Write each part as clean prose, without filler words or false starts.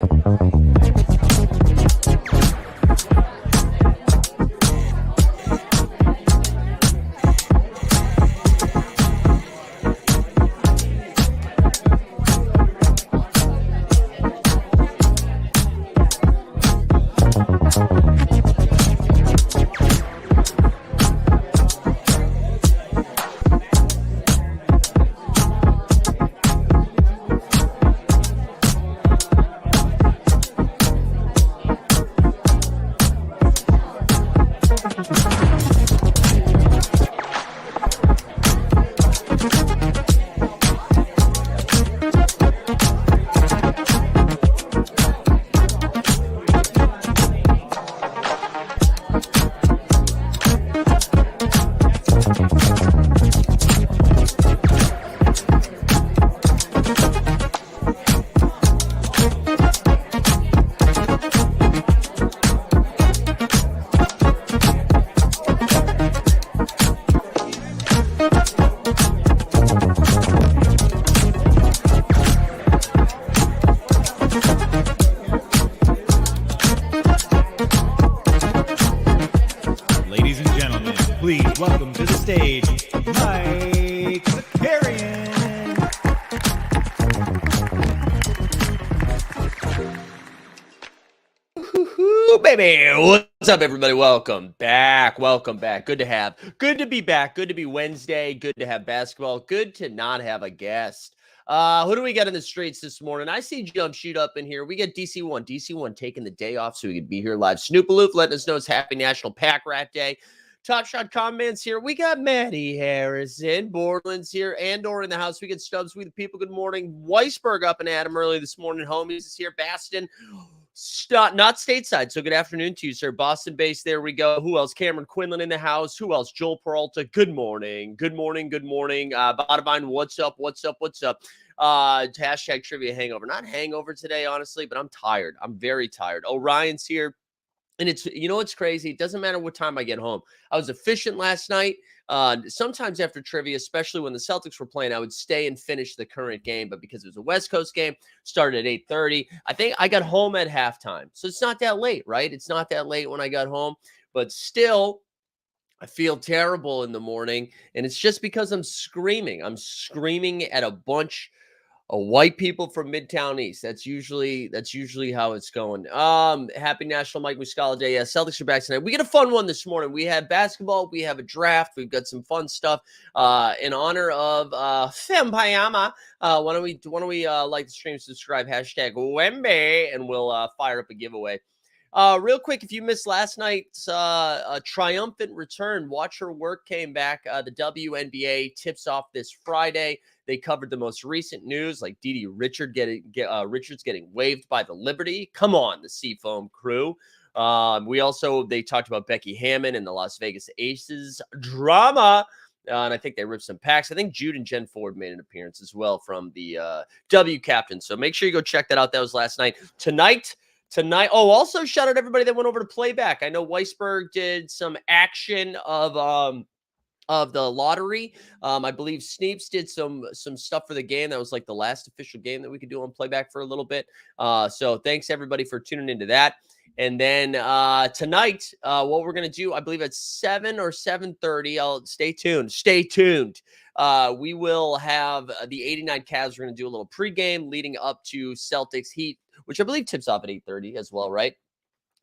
Ladies and gentlemen, please welcome to the stage, Mike Zakarian. Woo-hoo, baby. What's up, everybody? Welcome back. Welcome back. Good to be back. Good to be Wednesday. Good to have basketball. Good to not have a guest. Who do we got in the streets this morning? I see Jump Shoot up in here. We got DC1. DC1 taking the day off so we could be here live. Snoopaloof letting us know it's Happy National Pack Rat Day. Top Shot Comments here. We got Maddie Harrison. Borland's here. Andor in the house. We got Stubbs. We the people. Good morning. Weisberg up and Adam early this morning. Homies is here. Baston. Not stateside. So good afternoon to you, sir. Boston-based. There we go. Who else? Cameron Quinlan in the house. Who else? Joel Peralta. Good morning. Good morning. Good morning. Bottomine, what's up? What's up? What's up? Hashtag trivia hangover. Not hangover today, honestly, but I'm tired. I'm very tired. Orion's here. And it's, you know, it's crazy. It doesn't matter what time I get home. I was efficient last night. Sometimes after trivia, especially when the Celtics were playing, I would stay and finish the current game. But because it was a West Coast game, started at 8:30. I think I got home at halftime. So it's not that late, right? It's not that late when I got home. But still, I feel terrible in the morning. And it's just because I'm screaming. I'm screaming at a bunch white people from Midtown East. That's usually how it's going. Happy National Mike Muscala Day. Yeah, Celtics are back tonight. We get a fun one this morning. We have basketball. We have a draft. We've got some fun stuff. In honor of Fempayama. Why don't we like the stream, subscribe, hashtag Wembe, and we'll fire up a giveaway. Real quick, if you missed last night's triumphant return, Watch Her Work came back. The WNBA tips off this Friday. They covered the most recent news, like Didi Richards getting waived by the Liberty. Come on, the Seafoam crew. They talked about Becky Hammon and the Las Vegas Aces drama. And I think they ripped some packs. I think Jude and Jen Ford made an appearance as well from the W captain. So make sure you go check that out. That was last night. Tonight. Also shout out everybody that went over to playback. I know Weisberg did some action of the lottery. I believe Sneeps did some stuff for the game. That was like the last official game that we could do on playback for a little bit. So thanks everybody for tuning into that. And then tonight, what we're gonna do, I believe at 7 or 7:30. Stay tuned. We will have the 89 Cavs. We're gonna do a little pregame leading up to Celtics Heat, which I believe tips off at 8:30 as well, right?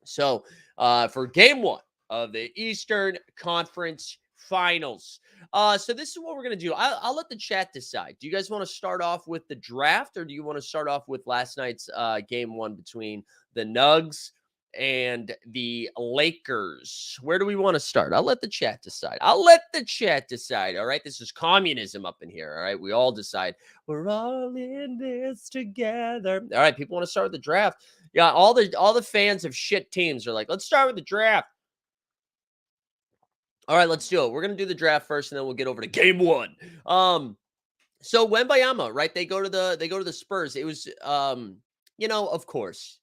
So for game one of the Eastern Conference Finals. So this is what we're going to do. I'll let the chat decide. Do you guys want to start off with the draft, or do you want to start off with last night's game one between the Nugs and the Lakers? Where do we want to start? I'll let the chat decide. All right. This is communism up in here. All right. We all decide. We're all in this together. All right. People want to start with the draft. Yeah. All the fans of shit teams are like, let's start with the draft. All right, let's do it. We're going to do the draft first, and then we'll get over to game one. So Wembayama, right? They go to the Spurs. It was, of course.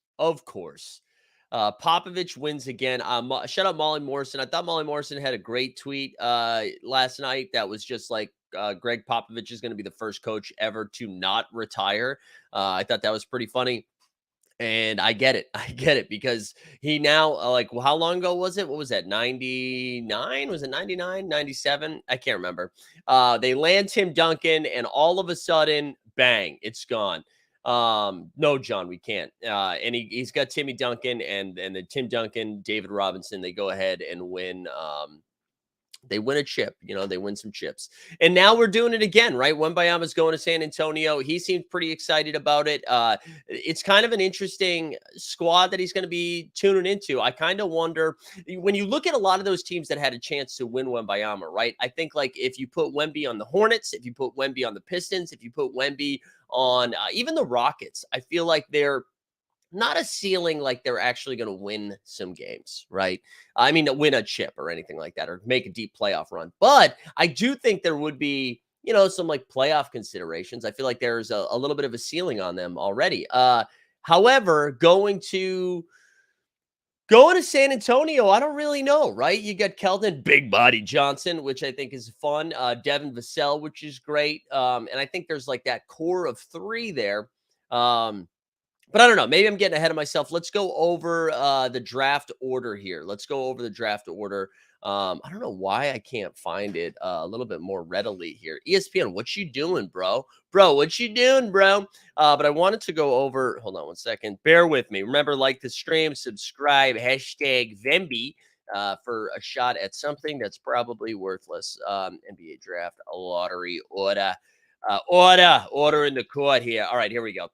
Popovich wins again. Shout out Molly Morrison. I thought Molly Morrison had a great tweet last night that was just like, Greg Popovich is going to be the first coach ever to not retire. I thought that was pretty funny. And I get it. I get it because he now, like, well, how long ago was it? What was that? 99? Was it 99, 97? I can't remember. They land Tim Duncan, and all of a sudden, bang, it's gone. No, John, we can't. And he's got Timmy Duncan and the Tim Duncan, David Robinson. They go ahead and win. They win a chip, they win some chips. And now we're doing it again, right? Wembanyama's going to San Antonio. He seemed pretty excited about it. It's kind of an interesting squad that he's going to be tuning into. I kind of wonder when you look at a lot of those teams that had a chance to win Wembanyama, right? I think like if you put Wemby on the Hornets, if you put Wemby on the Pistons, if you put Wemby on even the Rockets, I feel like they're not a ceiling like they're actually going to win some games, right? I mean, win a chip or anything like that or make a deep playoff run. But I do think there would be, some like playoff considerations. I feel like there's a little bit of a ceiling on them already. However, going to San Antonio, I don't really know, right? You got Keldon Big Body Johnson, which I think is fun. Devin Vassell, which is great. And I think there's like that core of three there. But I don't know. Maybe I'm getting ahead of myself. Let's go over the draft order here. Let's go over the draft order. I don't know why I can't find it a little bit more readily here. ESPN, what you doing, bro? Bro, what you doing, bro? But I wanted to go over. Hold on one second. Bear with me. Remember, like the stream, subscribe, hashtag Vemby for a shot at something that's probably worthless. NBA draft, a lottery order. Order in the court here. All right, here we go.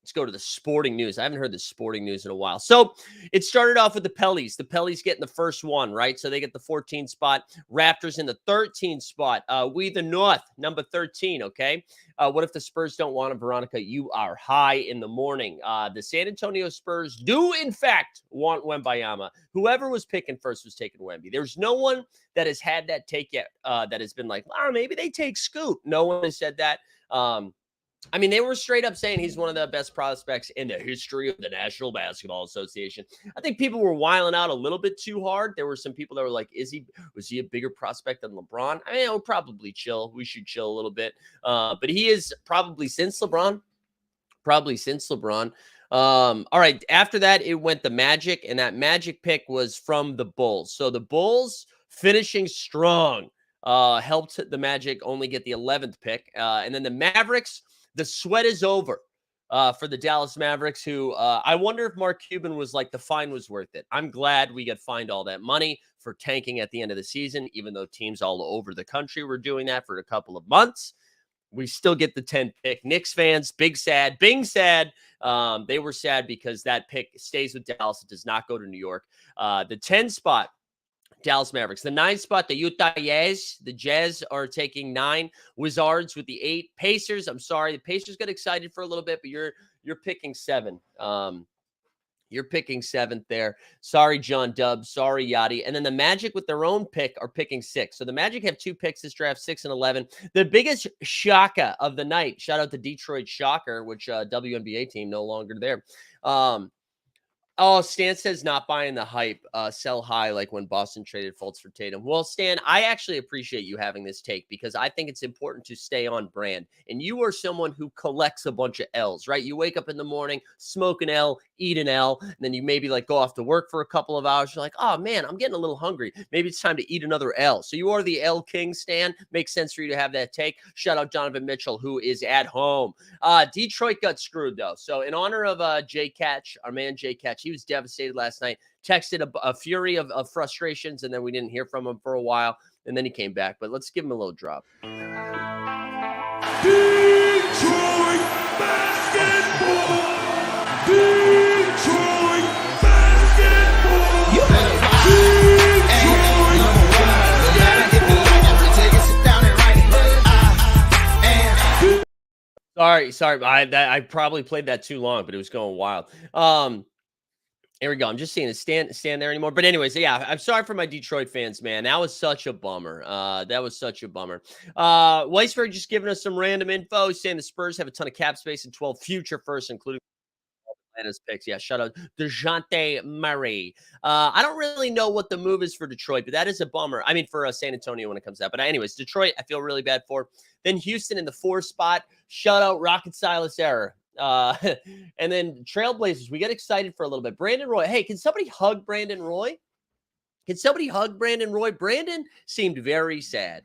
Let's go to the sporting news. I haven't heard the sporting news in a while. So it started off with the Pellies. The Pellies getting the first one, right? So they get the 14 spot. Raptors in the 13 spot. We the North, number 13, okay? What if the Spurs don't want him, Veronica? You are high in the morning. The San Antonio Spurs do, in fact, want Wembanyama. Whoever was picking first was taking Wemby. There's no one that has had that take yet that has been like, maybe they take Scoot. No one has said that. I mean, they were straight up saying he's one of the best prospects in the history of the National Basketball Association. I think people were wiling out a little bit too hard. There were some people that were like, was he a bigger prospect than LeBron? I mean, I would probably chill. We should chill a little bit. But he is probably since LeBron. All right. After that, it went the Magic, and that Magic pick was from the Bulls. So the Bulls finishing strong helped the Magic only get the 11th pick. And then the Mavericks, the sweat is over for the Dallas Mavericks, who I wonder if Mark Cuban was like, the fine was worth it. I'm glad we got fined all that money for tanking at the end of the season, even though teams all over the country were doing that for a couple of months. We still get the 10th pick. Knicks fans, bing sad. They were sad because that pick stays with Dallas. It does not go to New York. The 10 spot, Dallas Mavericks. The 9 spot, the Utah Jazz. The Jazz are taking 9. Wizards with the 8. Pacers, I'm sorry. The Pacers got excited for a little bit, but you're picking 7. You're picking 7th there. Sorry, John Dubs. Sorry, Yachty. And then the Magic with their own pick are picking 6. So the Magic have 2 picks this draft, 6 and 11. The biggest shocker of the night, shout out to Detroit Shocker, which WNBA team no longer there. Stan says not buying the hype, sell high like when Boston traded Fultz for Tatum. Well, Stan, I actually appreciate you having this take because I think it's important to stay on brand. And you are someone who collects a bunch of L's, right? You wake up in the morning, smoke an L, eat an L, and then you maybe like go off to work for a couple of hours. You're like, oh man, I'm getting a little hungry. Maybe it's time to eat another L. So you are the L King, Stan. Makes sense for you to have that take. Shout out Donovan Mitchell, who is at home. Detroit got screwed though. So in honor of Jay Catch, our man Jay Catch, he was devastated last night, texted a fury of frustrations, and then we didn't hear from him for a while, and then he came back. But let's give him a little drop. Detroit basketball! Detroit basketball! You better Sorry. I probably played that too long, but it was going wild. Here we go. I'm just seeing it stand there anymore. But anyways, yeah, I'm sorry for my Detroit fans, man. That was such a bummer. Weisberg just giving us some random info, saying the Spurs have a ton of cap space and 12 future firsts, including Atlanta's picks. Yeah, shout out DeJounte Murray. I don't really know what the move is for Detroit, but that is a bummer. I mean, for San Antonio when it comes out. But anyways, Detroit, I feel really bad for. Then Houston in the 4 spot. Shout out Rocket Silas Error. And then Trailblazers, we get excited for a little bit. Brandon Roy. Hey, can somebody hug Brandon Roy? Can somebody hug Brandon Roy? Brandon seemed very sad.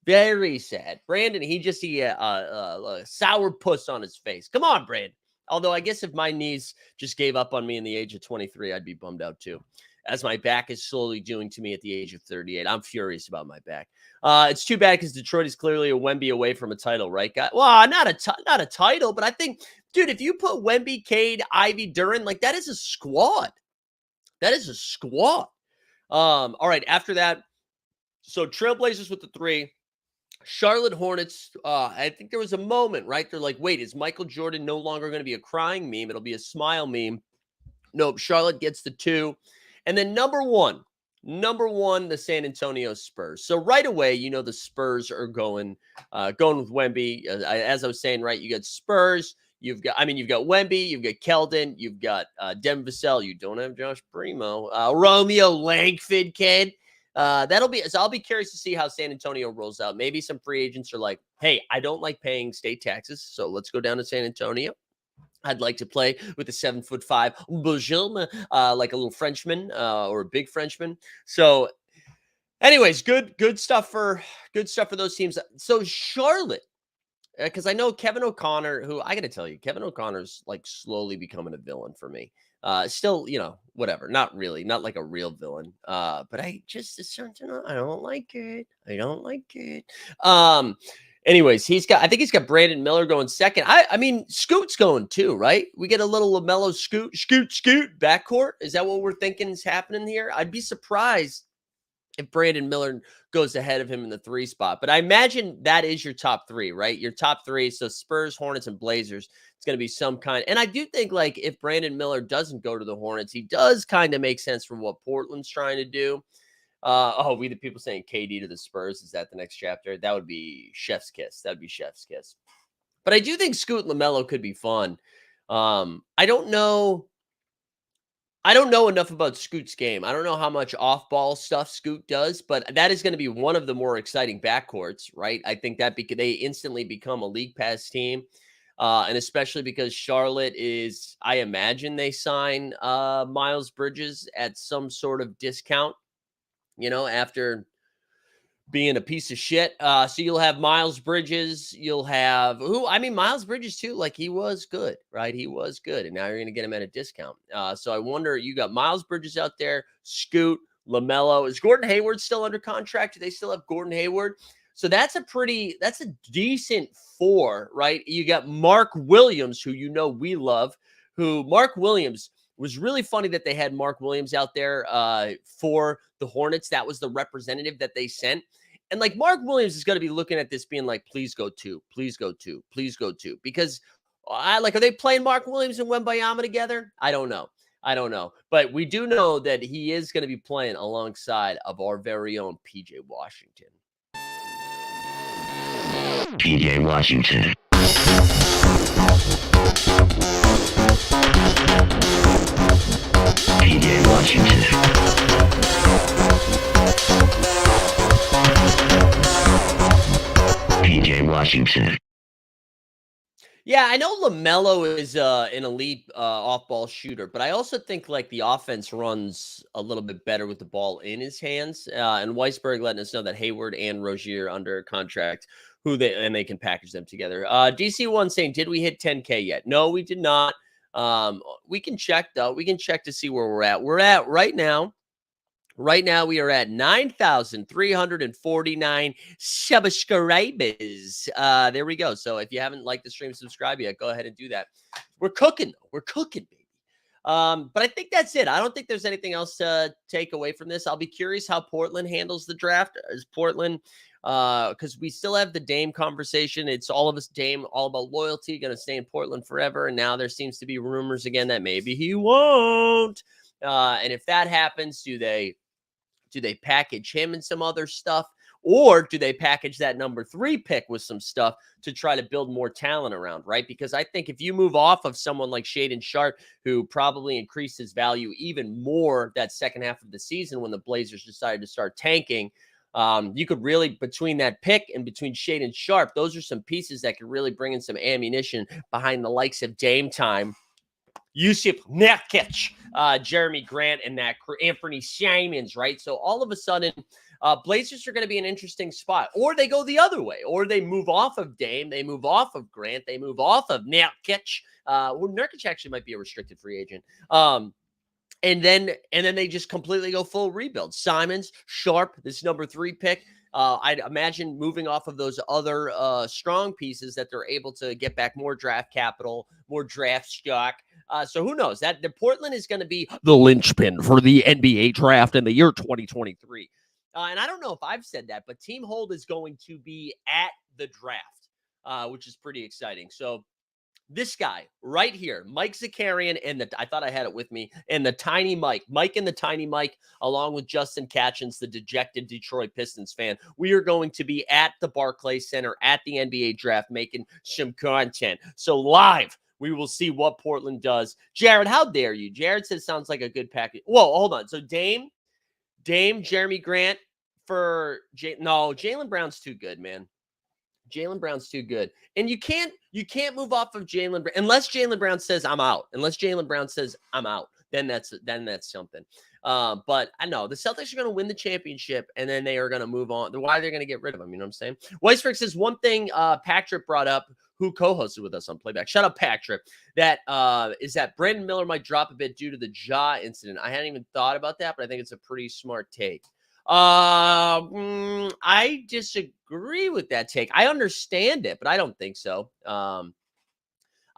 Very sad. Brandon, he a sour puss on his face. Come on, Brandon. Although I guess if my knees just gave up on me in the age of 23, I'd be bummed out too. As my back is slowly doing to me at the age of 38. I'm furious about my back. It's too bad because Detroit is clearly a Wemby away from a title, right, guy? Well, not a title, but I think, dude, if you put Wemby, Cade, Ivy, Duren, like that is a squad. That is a squad. All right, after that, so Trailblazers with the 3. Charlotte Hornets, I think there was a moment, right? They're like, wait, is Michael Jordan no longer going to be a crying meme? It'll be a smile meme. Nope, Charlotte gets the 2. And then number one, the San Antonio Spurs. So right away, you know the Spurs are going with Wemby. As I was saying, right, you got Spurs. You've got Wemby, you've got Keldon, you've got Devin Vassell. You don't have Josh Primo. Romeo Langford, kid. So I'll be curious to see how San Antonio rolls out. Maybe some free agents are like, hey, I don't like paying state taxes, so let's go down to San Antonio. I'd like to play with a 7'5" Bojum, like a little Frenchman or a big Frenchman. So, anyways, good stuff for those teams. So Charlotte, because I know Kevin O'Connor, who I got to tell you, Kevin O'Connor's like slowly becoming a villain for me. Still, whatever. Not really, not like a real villain. But I don't like it. I don't like it. Anyways, I think he's got Brandon Miller going second. I mean, Scoot's going too, right? We get a little LaMelo Scoot backcourt. Is that what we're thinking is happening here? I'd be surprised if Brandon Miller goes ahead of him in the 3 spot. But I imagine that is your top 3, right? Your top 3. So Spurs, Hornets, and Blazers. It's going to be some kind. And I do think like if Brandon Miller doesn't go to the Hornets, he does kind of make sense for what Portland's trying to do. We the people saying KD to the Spurs. Is that the next chapter? That would be chef's kiss. That'd be chef's kiss. But I do think Scoot and LaMelo could be fun. I don't know enough about Scoot's game. I don't know how much off-ball stuff Scoot does, but that is going to be one of the more exciting backcourts, right? I think that they instantly become a league pass team, and especially because Charlotte is, I imagine they sign Miles Bridges at some sort of discount, after being a piece of shit. So you'll have Miles Bridges. You'll have Miles Bridges too. Like he was good, right? He was good. And now you're going to get him at a discount. So I wonder, you got Miles Bridges out there, Scoot, LaMelo. Is Gordon Hayward still under contract? Do they still have Gordon Hayward? So that's a decent 4, right? You got Mark Williams, who we love, Mark Williams was really funny that they had Mark Williams out there for the Hornets. That was the representative that they sent. And like Mark Williams is going to be looking at this being like, please go 2, please go 2, please go 2. Because are they playing Mark Williams and Wembayama together? I don't know. But we do know that he is going to be playing alongside of our very own PJ Washington. PJ Washington. PJ Washington. PJ Washington. Yeah, I know LaMelo is an elite off-ball shooter, but I also think like the offense runs a little bit better with the ball in his hands. And Weisberg letting us know that Hayward and Rozier under contract, they can package them together. DC1 saying, did we hit 10K yet? No, we did not. We can check though. We can check to see where we're at. We're at right now. Right now, we are at 9,349 subscribers. There we go. So if you haven't liked the stream, subscribe yet, go ahead and do that. We're cooking. We're cooking, baby. But I think that's it. I don't think there's anything else to take away from this. I'll be curious how Portland handles the draft. Is Portland, because we still have the Dame conversation. It's all of us Dame, all about loyalty, going to stay in Portland forever. And now there seems to be rumors again that maybe he won't. And if that happens, do they package him and some other stuff, or do they package that number 3 pick with some stuff to try to build more talent around, right? Because I think if you move off of someone like Shaedon Sharpe, who probably increased his value even more that second half of the season when the Blazers decided to start tanking, You could really, between that pick and between Shade and Sharp, those are some pieces that could really bring in some ammunition behind the likes of Dame Time, Yusuf Nurkic, Jeremy Grant, and that Anthony Simons, right? So all of a sudden, Blazers are going to be an interesting spot. Or they go the other way, or they move off of Dame, they move off of Grant, they move off of Nurkic. Well, Nurkic actually might be a restricted free agent. And then they just completely go full rebuild. Simons, Sharp, this number 3 pick. I'd imagine moving off of those other strong pieces that they're able to get back more draft capital, more draft stock. So who knows? That the Portland is going to be the linchpin for the NBA draft in the year 2023. And I don't know if I've said that, but Team Hold is going to be at the draft, which is pretty exciting. So this guy right here, Mike Zakarian, and I thought I had it with me, and the Tiny Mike and the Tiny Mike, along with Justin Catchins, the dejected Detroit Pistons fan. We are going to be at the Barclays Center at the NBA draft making some content. So live, we will see what Portland does. Jared, how dare you? Jared says sounds like a good package. Whoa, hold on. So Dame, Jeremy Grant for no, Jaylen Brown's too good, man. Jaylen Brown's too good. And you can't move off of Jaylen Brown unless Jaylen Brown says I'm out. Unless Jaylen Brown says I'm out, then that's something. But I know the Celtics are going to win the championship and then they are going to move on. Why they're going to get rid of him, you know what I'm saying? Weisberg says one thing Patrick brought up, who co-hosted with us on Playback. Shout out Patrick. That is that Brandon Miller might drop a bit due to the jaw incident. I hadn't even thought about that, but I think it's a pretty smart take. I disagree with that take. I understand it, but I don't think so. I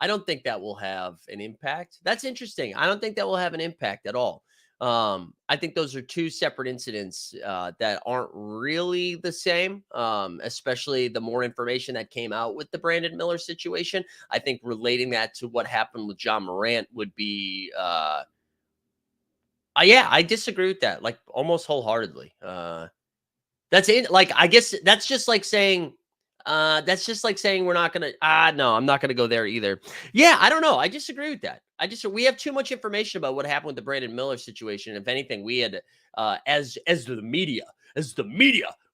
don't think that will have an impact. That's interesting. I don't think that will have an impact at all. I think those are two separate incidents that aren't really the same, especially the more information that came out with the Brandon Miller situation. I think relating that to what happened with John Morant would be yeah, I disagree with that, like almost wholeheartedly. That's it. Like, I guess that's just like saying we're not gonna. No, I'm not gonna go there either. Yeah, I don't know. I disagree with that. We have too much information about what happened with the Brandon Miller situation. If anything, we had as the media,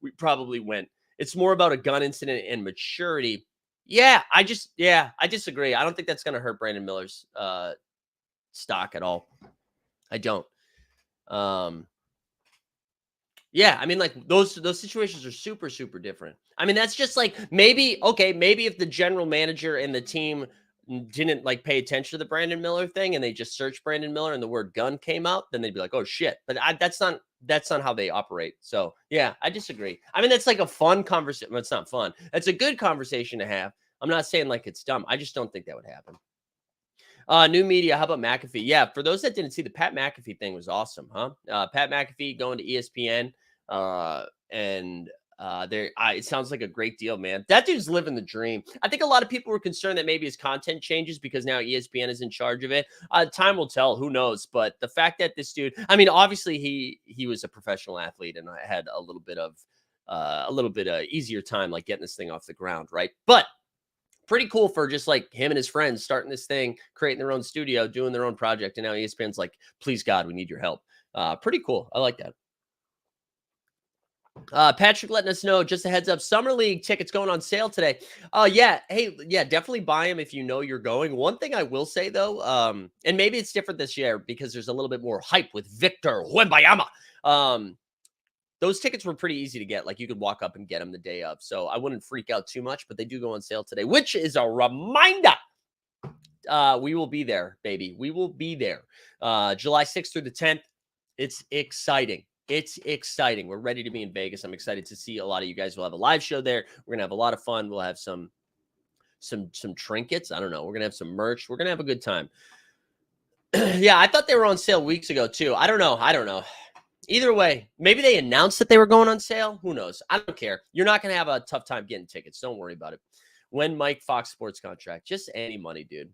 we probably went. It's more about a gun incident and maturity. Yeah, I disagree. I don't think that's gonna hurt Brandon Miller's stock at all. I don't. Yeah, I mean, like those situations are super, super different. I mean, that's just like maybe if the general manager and the team didn't like pay attention to the Brandon Miller thing and they just searched Brandon Miller and the word gun came out, then they'd be like, oh shit. But that's not how they operate. So yeah, I disagree. I mean, that's like a fun conversation. Well, it's not fun. That's a good conversation to have. I'm not saying like it's dumb. I just don't think that would happen. New media. How about McAfee? Yeah, for those that didn't see, the Pat McAfee thing was awesome, huh? Pat McAfee going to ESPN, it sounds like a great deal, man. That dude's living the dream. I think a lot of people were concerned that maybe his content changes because now ESPN is in charge of it. Time will tell. Who knows? But the fact that this dude, I mean, obviously he was a professional athlete and I had a little bit of easier time like getting this thing off the ground, right? But pretty cool for just like him and his friends starting this thing, creating their own studio, doing their own project. And now ESPN's like, please God, we need your help. Pretty cool. I like that. Patrick letting us know, just a heads up, Summer League tickets going on sale today. Yeah. Hey, yeah, definitely buy them if you know you're going. One thing I will say though, and maybe it's different this year because there's a little bit more hype with Victor Wembanyama. Those tickets were pretty easy to get. Like you could walk up and get them the day of. So I wouldn't freak out too much, but they do go on sale today, which is a reminder. We will be there, baby. We will be there. July 6th through the 10th. It's exciting. It's exciting. We're ready to be in Vegas. I'm excited to see a lot of you guys. We'll have a live show there. We're gonna have a lot of fun. We'll have some trinkets. I don't know. We're gonna have some merch. We're gonna have a good time. Yeah, I thought they were on sale weeks ago too. I don't know. Either way, maybe they announced that they were going on sale. Who knows? I don't care. You're not gonna have a tough time getting tickets. Don't worry about it. When Mike Fox Sports contract, just any money, dude.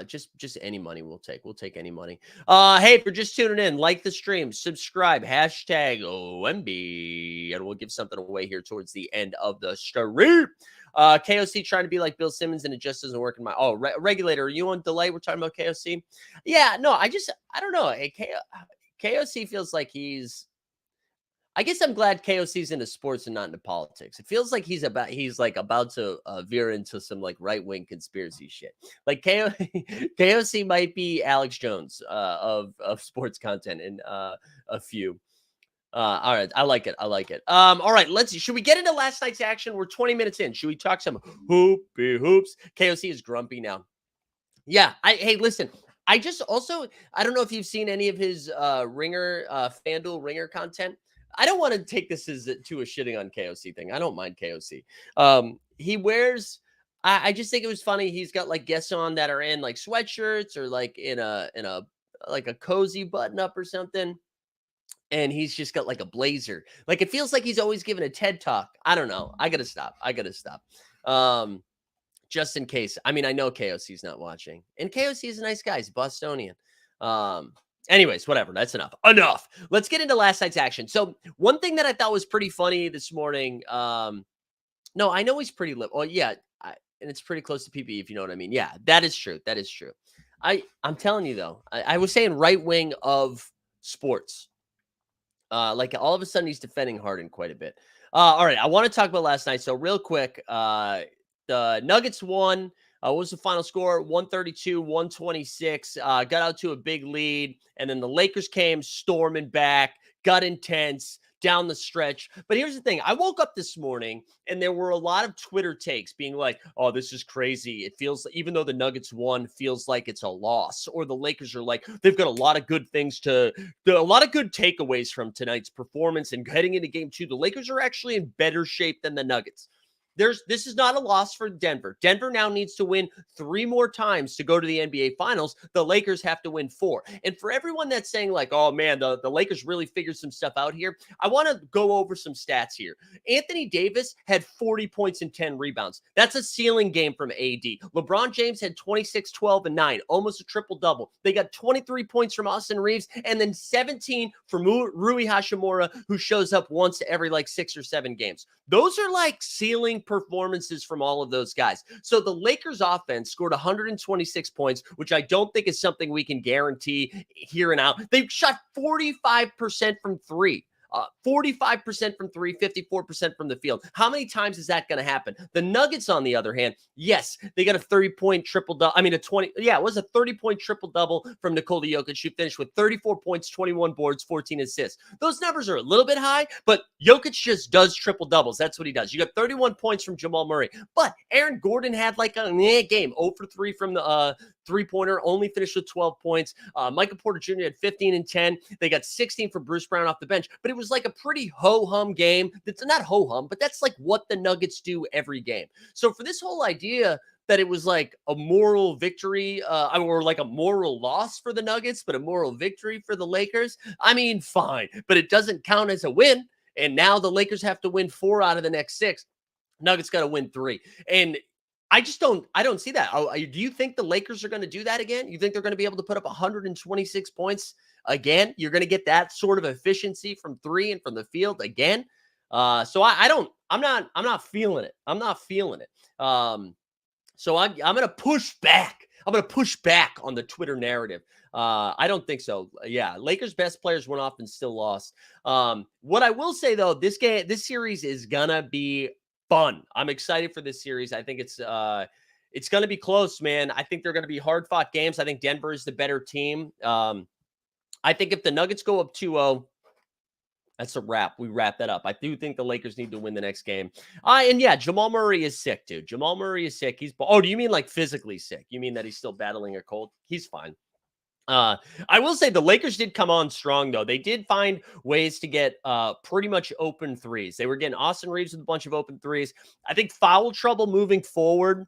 Just any money we'll take. We'll take any money. Hey, if you're just tuning in, like the stream, subscribe, hashtag OMB, and we'll give something away here towards the end of the stream. KOC trying to be like Bill Simmons and it just doesn't work in my regulator. Are you on delay? We're talking about KOC. Yeah, no, I don't know. Hey, KOC feels like I guess I'm glad KOC's into sports and not into politics. It feels like he's like about to veer into some like right wing conspiracy shit. Like KOC might be Alex Jones of sports content in a few. All right, I like it. I like it. All right, should we get into last night's action? We're 20 minutes in. Should we talk some hoopy hoops? KOC is grumpy now. Yeah, hey, listen. I just also I don't know if you've seen any of his Ringer FanDuel Ringer content. I don't want to take this as to a shitting on KOC thing. I don't mind KOC. He wears I just think it was funny. He's got like guests on that are in like sweatshirts or like in a like a cozy button up or something. And he's just got like a blazer. Like it feels like he's always giving a TED talk. I don't know. I gotta stop. Just in case. I mean, I know KOC's not watching. And KOC is a nice guy. He's a Bostonian. Anyways, whatever. That's enough. Enough. Let's get into last night's action. So one thing that I thought was pretty funny this morning. No, I know he's pretty well, yeah. And it's pretty close to PPE, if you know what I mean. Yeah, that is true. That is true. I'm telling you, though, I was saying right wing of sports. Like all of a sudden he's defending Harden quite a bit. All right, I want to talk about last night. So real quick, the Nuggets won. What was the final score? 132-126. Got out to a big lead. And then the Lakers came storming back, got intense down the stretch. But here's the thing. I woke up this morning and there were a lot of Twitter takes being like, oh, this is crazy. It feels, even though the Nuggets won, feels like it's a loss. Or the Lakers are like, they've got a lot of good a lot of good takeaways from tonight's performance. And heading into game 2, the Lakers are actually in better shape than the Nuggets. This is not a loss for Denver. Denver now needs to win 3 more times to go to the NBA Finals. The Lakers have to win 4. And for everyone that's saying like, oh man, the Lakers really figured some stuff out here, I want to go over some stats here. Anthony Davis had 40 points and 10 rebounds. That's a ceiling game from AD. LeBron James had 26, 12, and 9, almost a triple-double. They got 23 points from Austin Reeves and then 17 from Rui Hashimura, who shows up once every like 6 or 7 games. Those are like ceiling performances from all of those guys. So the Lakers offense scored 126 points, which I don't think is something we can guarantee here and out. They shot 45% from 3. 45% from 3, 54% from the field. How many times is that going to happen? The Nuggets, on the other hand, yes, they got a 30-point triple-double. I mean, it was a 30-point triple-double from Nikola Jokic. She finished with 34 points, 21 boards, 14 assists. Those numbers are a little bit high, but Jokic just does triple-doubles. That's what he does. You got 31 points from Jamal Murray, but Aaron Gordon had like a game, 0 for 3 from the three-pointer, only finished with 12 points. Michael Porter Jr. had 15 and 10. They got 16 for Bruce Brown off the bench, but it was like a pretty ho-hum game. That's not ho-hum, but that's like what the Nuggets do every game. So for this whole idea that it was like a moral victory or like a moral loss for the Nuggets, but a moral victory for the Lakers, I mean, fine, but it doesn't count as a win. And now the Lakers have to win 4 out of the next 6. Nuggets got to win 3. And I don't see that. Do you think the Lakers are going to do that again? You think they're going to be able to put up 126 points again? You're going to get that sort of efficiency from 3 and from the field again? So I'm not feeling it. I'm not feeling it. So I'm going to push back. I'm going to push back on the Twitter narrative. I don't think so. Yeah, Lakers' best players went off and still lost. What I will say though, this series is gonna be fun. I'm excited for this series. I think it's going to be close, man. I think they're going to be hard-fought games. I think Denver is the better team. I think if the Nuggets go up 2-0, that's a wrap. We wrap that up. I do think the Lakers need to win the next game. And yeah, Jamal Murray is sick, dude. Jamal Murray is sick. Do you mean like physically sick? You mean that he's still battling a cold? He's fine. I will say the Lakers did come on strong, though. They did find ways to get pretty much open threes. They were getting Austin Reeves with a bunch of open threes. I think foul trouble moving forward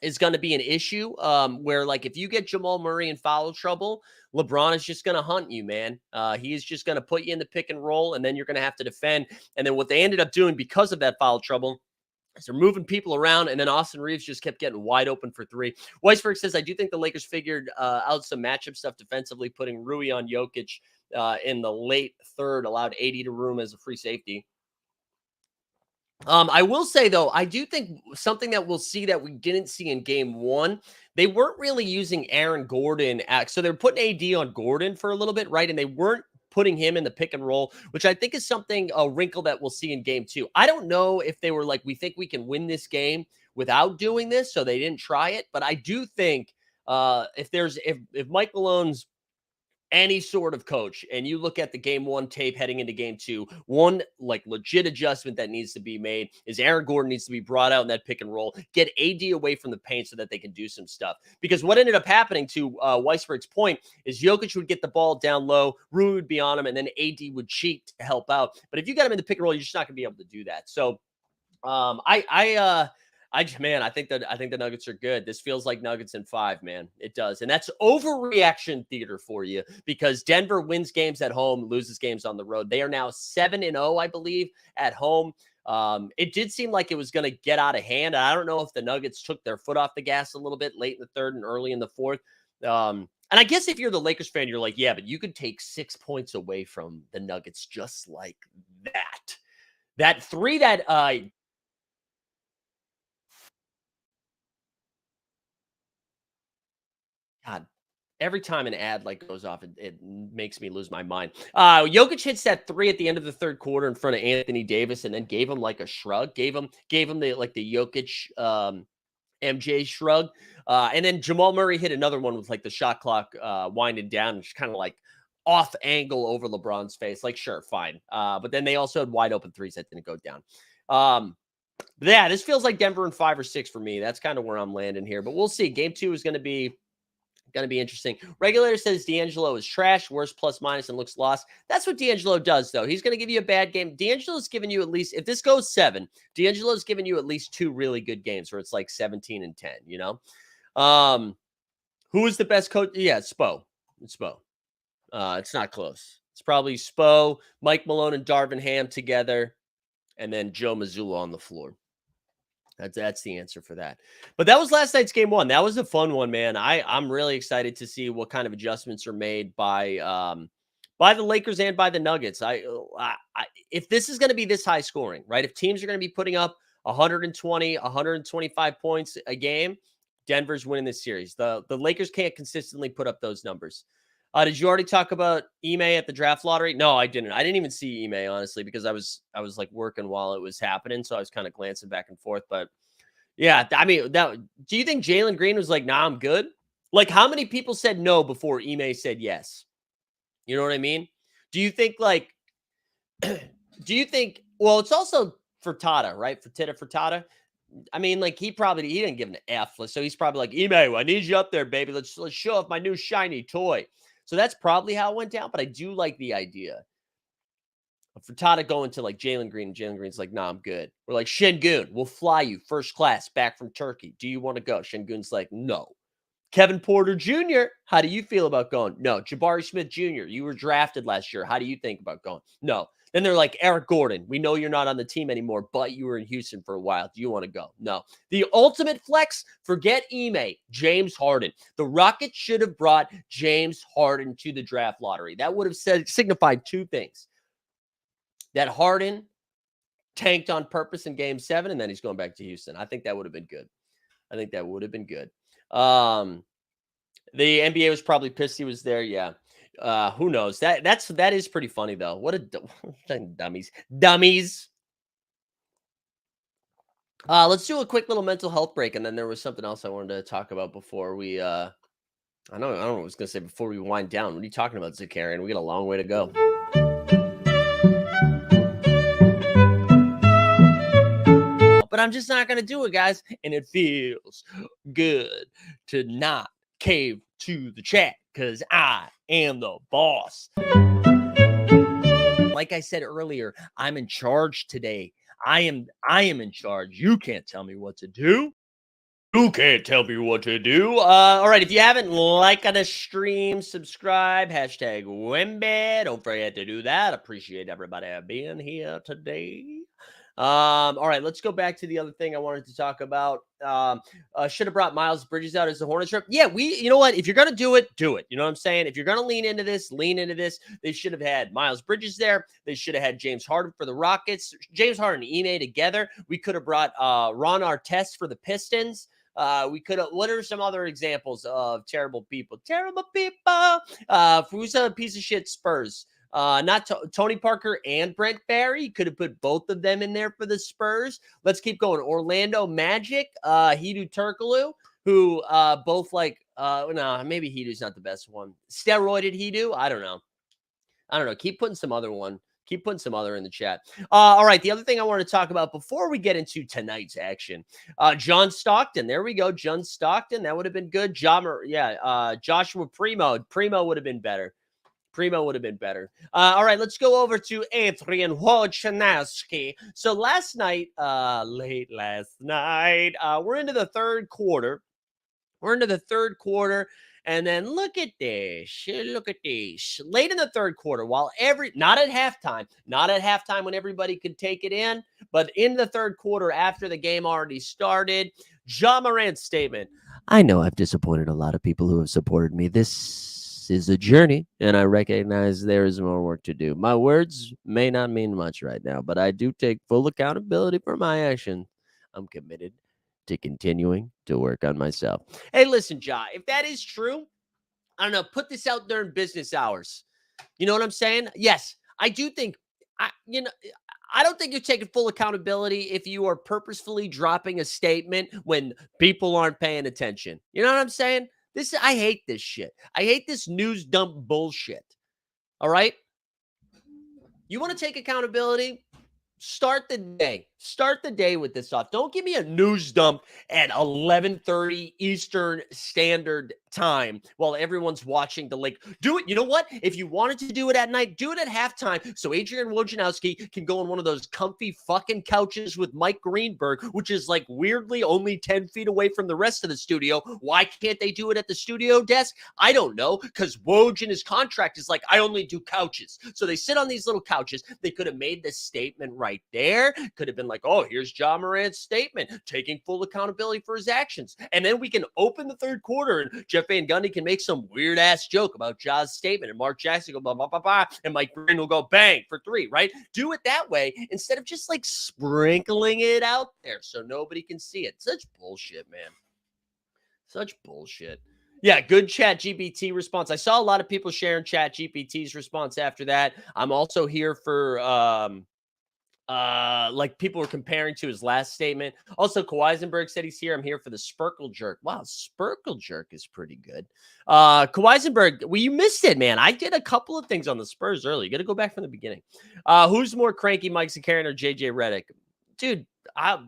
is going to be an issue where, like, if you get Jamal Murray in foul trouble, LeBron is just going to hunt you, man. He is just going to put you in the pick and roll, and then you're going to have to defend. And then what they ended up doing because of that foul trouble, so they're moving people around, and then Austin Reeves just kept getting wide open for 3. Weisberg says, I do think the Lakers figured out some matchup stuff defensively, putting Rui on Jokic in the late third, allowed 80 to room as a free safety. I will say, though, I do think something that we'll see that we didn't see in game 1, they weren't really using Aaron Gordon. So they're putting AD on Gordon for a little bit, right? And they weren't putting him in the pick and roll, which I think is something, a wrinkle that we'll see in game 2. I don't know if they were like, we think we can win this game without doing this, so they didn't try it. But I do think if Mike Malone's any sort of coach, and you look at the game 1 tape heading into game 2, one like legit adjustment that needs to be made is Aaron Gordon needs to be brought out in that pick and roll, get AD away from the paint so that they can do some stuff. Because what ended up happening, to Weisberg's point, is Jokic would get the ball down low, Rui would be on him, and then AD would cheat to help out. But if you got him in the pick and roll, you're just not going to be able to do that. So I think the Nuggets are good. This feels like Nuggets in 5, man. It does. And that's overreaction theater for you, because Denver wins games at home, loses games on the road. They are now 7-0, I believe, at home. It did seem like it was going to get out of hand. I don't know if the Nuggets took their foot off the gas a little bit late in the third and early in the fourth. And I guess if you're the Lakers fan, you're like, yeah, but you could take 6 points away from the Nuggets just like that. That 3 that God, every time an ad like goes off, it makes me lose my mind. Jokic hits that 3 at the end of the third quarter in front of Anthony Davis, and then gave him like a shrug, gave him the Jokic MJ shrug. And then Jamal Murray hit another one with like the shot clock winding down, and just kind of like off angle over LeBron's face. Like, sure, fine. But then they also had wide open threes that didn't go down. Yeah, this feels like Denver in 5 or 6 for me. That's kind of where I'm landing here, but we'll see. Game 2 is going to be interesting. Regulator says D'Angelo is trash, worst plus minus, and looks lost. That's what D'Angelo does, though. He's going to give you a bad game. D'Angelo's giving you at least, if this goes 7, D'Angelo's giving you at least 2 really good games where it's like 17 and 10, you know? Who is the best coach? Yeah, it's Spo. It's Spo. It's not close. It's probably Spo, Mike Malone, and Darvin Ham together, and then Joe Mazzulla on the floor. That's the answer for that. But that was last night's game 1. That was a fun one, man. I'm really excited to see what kind of adjustments are made by the Lakers and by the Nuggets. If this is going to be this high scoring, right? If teams are going to be putting up 120, 125 points a game, Denver's winning this series. The Lakers can't consistently put up those numbers. Did you already talk about Ime at the draft lottery? No, I didn't. I didn't even see Ime, honestly, because I was like working while it was happening. So I was kind of glancing back and forth. But yeah, I mean, do you think Jalen Green was like, nah, I'm good? Like, how many people said no before Ime said yes? You know what I mean? Do you think well, it's also Furtada, right? Furtada. I mean, like, he didn't give an F. So he's probably like, Ime, I need you up there, baby. Let's show off my new shiny toy. So that's probably how it went down. But I do like the idea of Furtada going to like Jalen Green. And Jalen Green's like, nah, I'm good. We're like, Şengün, we'll fly you first class back from Turkey. Do you want to go? Şengün's like, no. Kevin Porter Jr., how do you feel about going? No. Jabari Smith Jr., you were drafted last year. How do you think about going? No. Then they're like, Eric Gordon, we know you're not on the team anymore, but you were in Houston for a while. Do you want to go? No. The ultimate flex, forget Ime, James Harden. The Rockets should have brought James Harden to the draft lottery. That would have signified 2 things. That Harden tanked on purpose in game 7, and then he's going back to Houston. I think that would have been good. The NBA was probably pissed he was there. Yeah. Who knows? That is pretty funny though. What a dummies. Let's do a quick little mental health break, and then there was something else I wanted to talk about before we I don't know what I was gonna say before we wind down. What are you talking about, Zakarian? We got a long way to go. But I'm just not gonna do it, guys. And it feels good to not cave to the chat, because I am the boss. Like I said earlier, I'm in charge today. I am in charge. You can't tell me what to do. All right, if you haven't liked the stream, subscribe, #Wimby. Don't forget to do that. Appreciate everybody being here today. All right, let's go back to the other thing I wanted to talk about. Should have brought Miles Bridges out as the Hornets rep. Yeah, you know what? If you're going to do it, do it. You know what I'm saying? If you're going to lean into this. They should have had Miles Bridges there. They should have had James Harden for the Rockets. James Harden and Ime together. We could have brought Ron Artest for the Pistons. We could have, what are some other examples of terrible people? Who's a piece of shit Spurs? Tony Parker and Brent Barry. Could have put both of them in there for the Spurs. Let's keep going. Orlando Magic, Hedo Turkoglu, who both like, no, maybe Hedo's not the best one. Steroided Hedo? I don't know. Keep putting some other one. Keep putting some other in the chat. All right. The other thing I want to talk about before we get into tonight's action, John Stockton. There we go. John Stockton. That would have been good. Joshua Primo. Primo would have been better. All right, let's go over to Adrian Wojnarowski. So late last night, we're into the third quarter. And then look at this. Late in the third quarter, not at halftime when everybody could take it in, but in the third quarter after the game already started, Ja Morant's statement. I know I've disappointed a lot of people who have supported me. This is a journey, and I recognize there is more work to do. My words may not mean much right now, but I do take full accountability for my actions. I'm committed to continuing to work on myself. Hey, listen, Ja, if that is true, I don't know, put this out during business hours. You know what I'm saying? Yes, I do think, I don't think you're taking full accountability if you are purposefully dropping a statement when people aren't paying attention. You know what I'm saying? I hate this shit. I hate this news dump bullshit. All right? You want to take accountability? Start the day with this stuff. Don't give me a news dump at 11:30 Eastern Standard Time while everyone's watching the lake. Do it. You know what? If you wanted to do it at night, do it at halftime so Adrian Wojnarowski can go on one of those comfy fucking couches with Mike Greenberg, which is like weirdly only 10 feet away from the rest of the studio. Why can't they do it at the studio desk? I don't know, because Woj in his contract is like, I only do couches. So they sit on these little couches. They could have made this statement right there. Could have been like, oh, here's Ja Morant's statement, taking full accountability for his actions. And then we can open the third quarter and Jeff Van Gundy can make some weird ass joke about Ja's statement and Mark Jackson go blah, blah, blah, blah, and Mike Green will go bang for three, right? Do it that way instead of just like sprinkling it out there so nobody can see it. Such bullshit, man. Such bullshit. Yeah, good Chat GPT response. I saw a lot of people sharing Chat GPT's response after that. I'm also here for like people were comparing to his last statement. Also, Kawhi said he's here. I'm here for the Spurkle Jerk. Wow, Spurkle Jerk is pretty good. Kawhi, well, you missed it, man. I did a couple of things on the Spurs early. You got to go back from the beginning. Who's more cranky, Mike Zakarian or JJ Redick? Dude,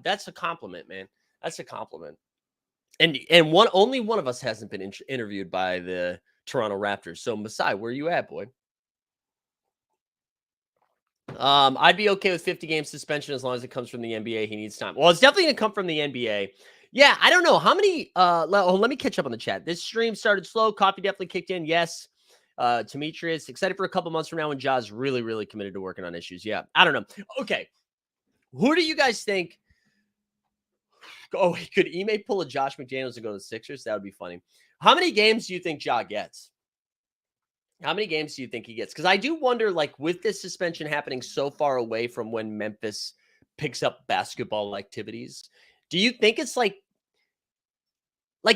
that's a compliment, man. That's a compliment. And only one of us hasn't been interviewed by the Toronto Raptors. So, Masai, where are you at, boy? I'd be okay with 50-game suspension as long as it comes from the NBA. He needs time. Well, it's definitely going to come from the NBA. Yeah, I don't know. How many let me catch up on the chat. This stream started slow. Coffee definitely kicked in. Yes. Demetrius, excited for a couple months from now when Ja's really, really committed to working on issues. Yeah, I don't know. Okay. Who do you guys think? Oh, could Ime pull a Josh McDaniels and go to the Sixers? That would be funny. How many games do you think Ja gets? How many games do you think he gets? Because I do wonder, like, with this suspension happening so far away from when Memphis picks up basketball activities, do you think it's like,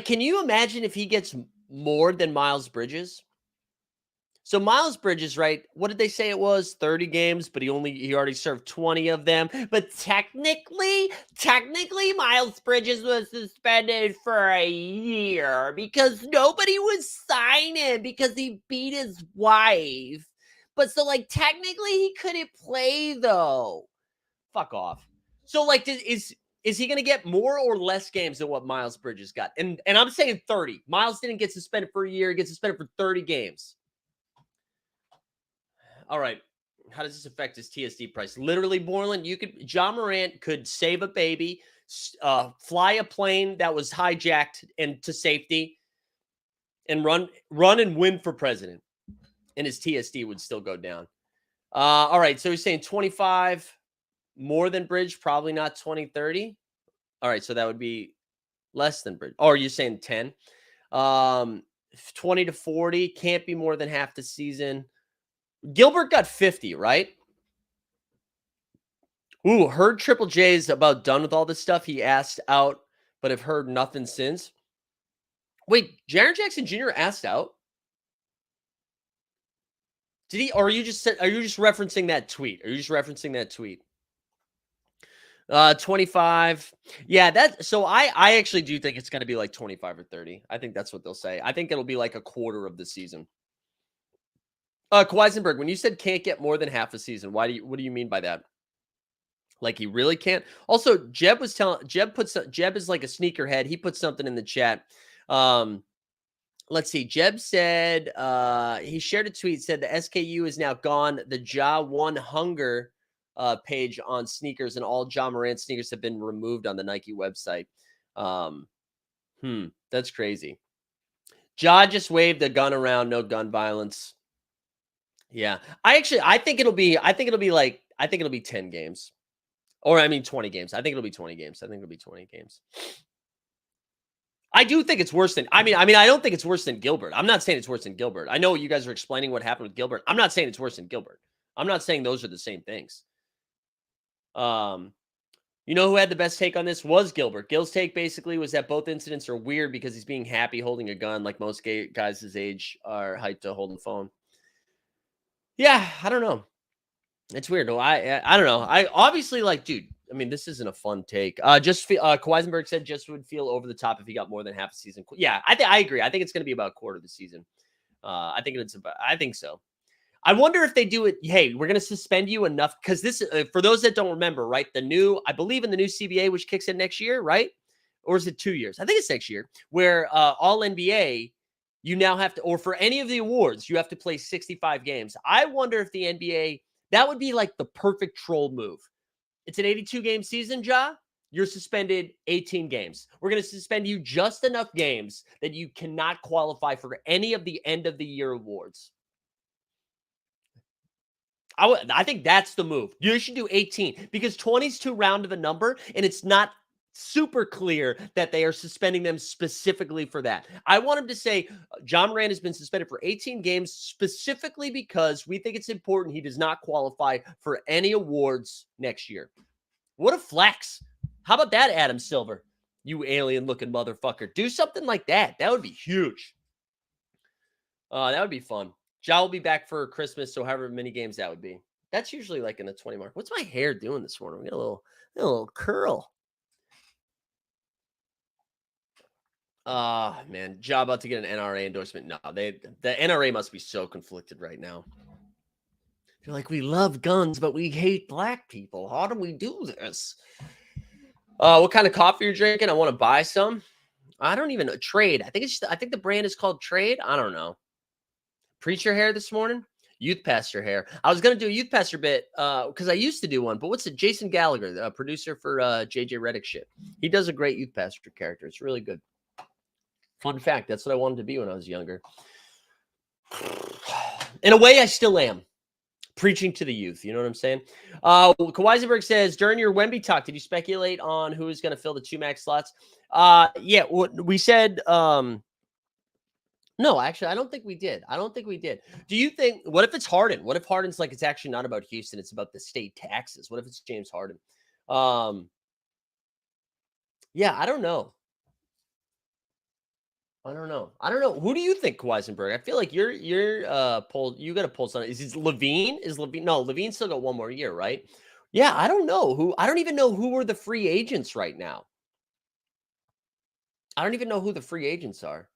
can you imagine if he gets more than Miles Bridges? So Miles Bridges, right? What did they say it was? 30 games, but he already served 20 of them. But technically, Miles Bridges was suspended for a year because nobody would sign him because he beat his wife. But so, technically he couldn't play though. Fuck off. So, is he going to get more or less games than what Miles Bridges got? And I'm saying 30. Miles didn't get suspended for a year. He gets suspended for 30 games. All right. How does this affect his TSD price? Literally, Borland, Ja Morant could save a baby, fly a plane that was hijacked to safety, and run and win for president. And his TSD would still go down. All right. So he's saying 25 more than Bridge, probably not 20, 30. All right. So that would be less than Bridge. Or are you saying 10? 20 to 40, can't be more than half the season. Gilbert got 50, right? Ooh, heard Triple J's about done with all this stuff. He asked out, but have heard nothing since. Wait, Jaren Jackson Jr. asked out? Did he? Or are you just referencing that tweet? Are you just referencing that tweet? 25. Yeah, so I actually do think it's going to be like 25 or 30. I think that's what they'll say. I think it'll be like a quarter of the season. Kawhi, when you said can't get more than half a season, what do you mean by that? Like he really can't. Also, Jeb is like a sneakerhead. He put something in the chat. Let's see. Jeb said he shared a tweet, said the SKU is now gone. The Ja One Hunger page on sneakers and all Ja Morant sneakers have been removed on the Nike website. That's crazy. Ja just waved a gun around, no gun violence. Yeah. I think it'll be 10 games. Or I mean 20 games. I think it'll be 20 games. I do think it's worse than I don't think it's worse than Gilbert. I'm not saying it's worse than Gilbert. I know you guys are explaining what happened with Gilbert. I'm not saying it's worse than Gilbert. I'm not saying those are the same things. You know who had the best take on this was Gilbert. Gil's take basically was that both incidents are weird because he's being happy holding a gun, like most guys his age are hyped to hold the phone. Yeah, I don't know. It's weird. No, I don't know. I obviously dude. I mean, this isn't a fun take. Kawhi said just would feel over the top if he got more than half a season. Yeah, I agree. I think it's going to be about a quarter of the season. I think so. I wonder if they do it. Hey, we're going to suspend you enough because this, for those that don't remember, right? I believe in the new CBA, which kicks in next year, right? Or is it 2 years? I think it's next year, where all NBA, you now have to, or for any of the awards, you have to play 65 games. I wonder if the NBA, that would be like the perfect troll move. It's an 82-game season, Ja. You're suspended 18 games. We're going to suspend you just enough games that you cannot qualify for any of the end of the year awards. I think that's the move. You should do 18 because 20 is too round of a number, and it's not super clear that they are suspending them specifically for that. I want him to say Ja Morant has been suspended for 18 games specifically because we think it's important he does not qualify for any awards next year. What a flex. How about that, Adam Silver? You alien-looking motherfucker. Do something like that. That would be huge. That would be fun. Ja will be back for Christmas, so however many games that would be. That's usually like in the 20 mark. What's my hair doing this morning? We got a little curl. Man, Ja about to get an NRA endorsement. No, the NRA must be so conflicted right now. They're like, we love guns, but we hate black people. How do we do this? What kind of coffee you're drinking? I want to buy some. I don't even know. Trade. I think the brand is called Trade. I don't know. Preacher hair this morning? Youth pastor hair. I was going to do a youth pastor bit because I used to do one, but what's it? Jason Gallagher, the producer for JJ Redick shit. He does a great youth pastor character. It's really good. Fun fact, that's what I wanted to be when I was younger. In a way, I still am. Preaching to the youth. You know what I'm saying? Kawhi says, during your Wemby talk, did you speculate on who is going to fill the 2 max slots? Yeah, we said... No, actually, I don't think we did. Do you think, what if it's Harden? What if Harden's like, it's actually not about Houston, it's about the state taxes? What if it's James Harden? Yeah, I don't know. Who do you think, Kawhi? I feel like you're pulled. You got to pull something. Is Levine? No, Levine still got one more year, right? Yeah, I don't know I don't even know who are the free agents right now. I don't even know who the free agents are.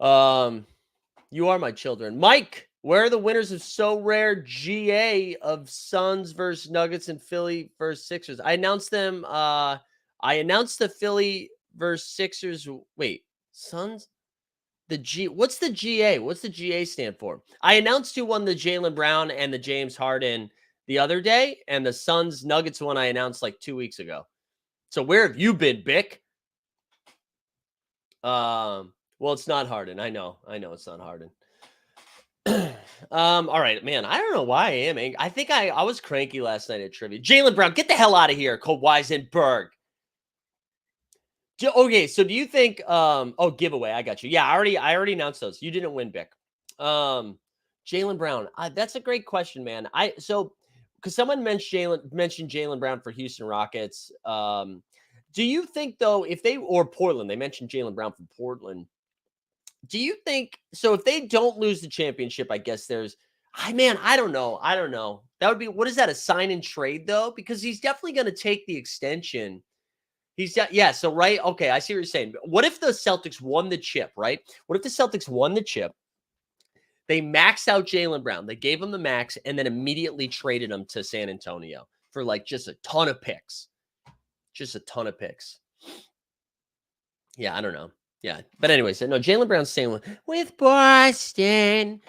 You are my children. Mike, where are the winners of So Rare GA of Suns versus Nuggets and Philly versus Sixers? I announced them. I announced the Philly versus Sixers. Wait, Suns? What's the GA? What's the GA stand for? I announced who won the Jaylen Brown and the James Harden the other day, and the Suns Nuggets one I announced like 2 weeks ago. So where have you been, Bick? Well, it's not Harden. I know it's not Harden. All right, man. I don't know why I am angry. I think I was cranky last night at trivia. Jaylen Brown, get the hell out of here, Kawhi. Okay, so do you think giveaway? I got you. Yeah, I already announced those. You didn't win, Bick. Jaylen Brown. That's a great question, man. Because someone mentioned Jaylen Brown for Houston Rockets. Do you think though, or Portland, they mentioned Jaylen Brown from Portland. Do you think so? If they don't lose the championship, I guess I don't know. I don't know. That would be, what is that, a sign and trade though? Because he's definitely going to take the extension. Yeah. So, right. Okay. I see what you're saying. What if the Celtics won the chip, right? What if the Celtics won the chip? They maxed out Jaylen Brown. They gave him the max and then immediately traded him to San Antonio for like just a ton of picks. Just a ton of picks. Yeah, I don't know. Yeah. But anyways, no, Jaylen Brown's staying with Boston.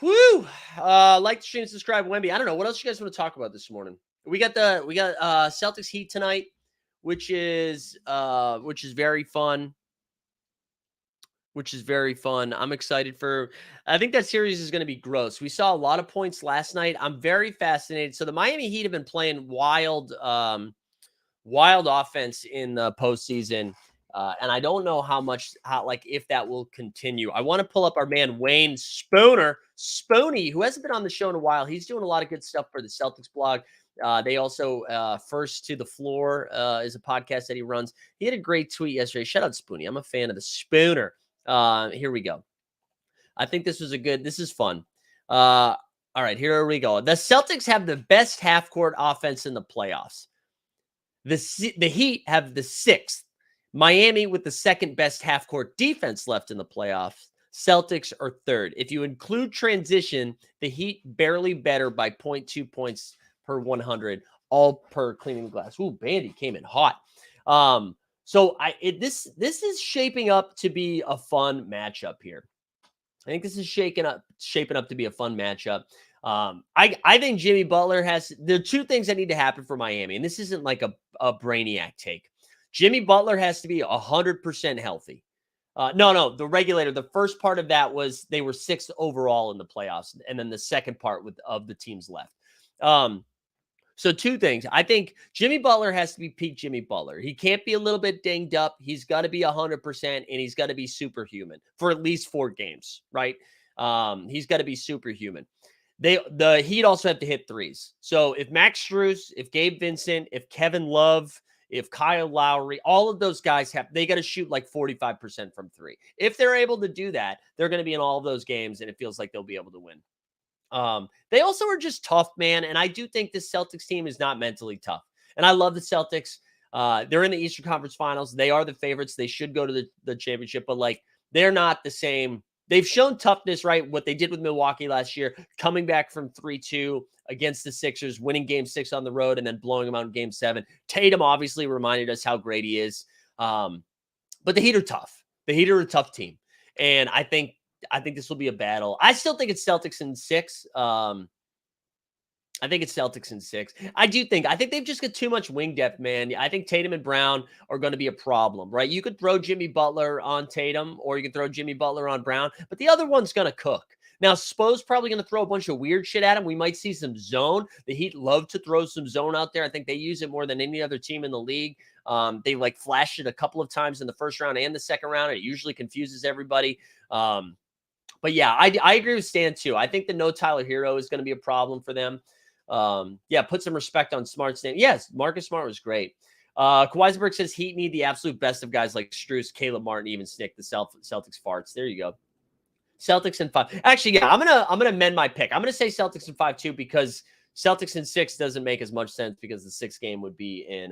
Whoo! Like, stream, subscribe, Wemby. I don't know. What else you guys want to talk about this morning? We got Celtics Heat tonight, which is very fun. I'm excited for. I think that series is going to be gross. We saw a lot of points last night. I'm very fascinated. So the Miami Heat have been playing wild offense in the postseason. And I don't know if that will continue. I want to pull up our man Wayne Spoony, who hasn't been on the show in a while. He's doing a lot of good stuff for the Celtics blog. They also First to the Floor is a podcast that he runs. He had a great tweet yesterday. Shout out Spoony. I'm a fan of the Spooner. Here we go. I think this is fun. All right, here we go. The Celtics have the best half-court offense in the playoffs. The Heat have the sixth. Miami with the second best half-court defense left in the playoffs. Celtics are third. If you include transition, the Heat barely better by 0.2 points per 100, all per cleaning the glass. Ooh, Bandy came in hot. This is shaping up to be a fun matchup here. I think this is shaping up to be a fun matchup. I think Jimmy Butler there are two things that need to happen for Miami, and this isn't like a brainiac take. Jimmy Butler has to be 100% healthy. No, the regulator, the first part of that was they were sixth overall in the playoffs, and then the second part of the teams left. So two things. I think Jimmy Butler has to be peak Jimmy Butler. He can't be a little bit dinged up. He's got to be 100%, and he's got to be superhuman for at least 4 games, right? He's got to be superhuman. The Heat also have to hit threes. So if Max Strus, if Gabe Vincent, if Kevin Love, if Kyle Lowry, all of those guys they got to shoot like 45% from 3. If they're able to do that, they're going to be in all of those games, and it feels like they'll be able to win. They also are just tough, man. And I do think this Celtics team is not mentally tough. And I love the Celtics. They're in the Eastern Conference Finals. They are the favorites. They should go to the championship, but like they're not the same. They've shown toughness, right? What they did with Milwaukee last year, coming back from 3-2 against the Sixers, winning Game 6 on the road, and then blowing them out in Game 7. Tatum obviously reminded us how great he is. But the Heat are tough. The Heat are a tough team. And I think this will be a battle. I still think it's Celtics in 6. I think they've just got too much wing depth, man. I think Tatum and Brown are going to be a problem, right? You could throw Jimmy Butler on Tatum, or you could throw Jimmy Butler on Brown, but the other one's going to cook. Now, Spo's probably going to throw a bunch of weird shit at him. We might see some zone. The Heat love to throw some zone out there. I think they use it more than any other team in the league. They flashed it a couple of times in the first round and the second round. It usually confuses everybody. But yeah, I agree with Stan too. I think the no Tyler Hero is going to be a problem for them. Put some respect on Smart's name. Yes, Marcus Smart was great. Kawhiisenberg says Heat need the absolute best of guys like Strus, Caleb Martin, even Snick, the Celtics farts. There you go. Celtics in 5. Actually, yeah, I'm gonna amend my pick. I'm gonna say Celtics in 5 too, because Celtics in 6 doesn't make as much sense because the 6th game would be in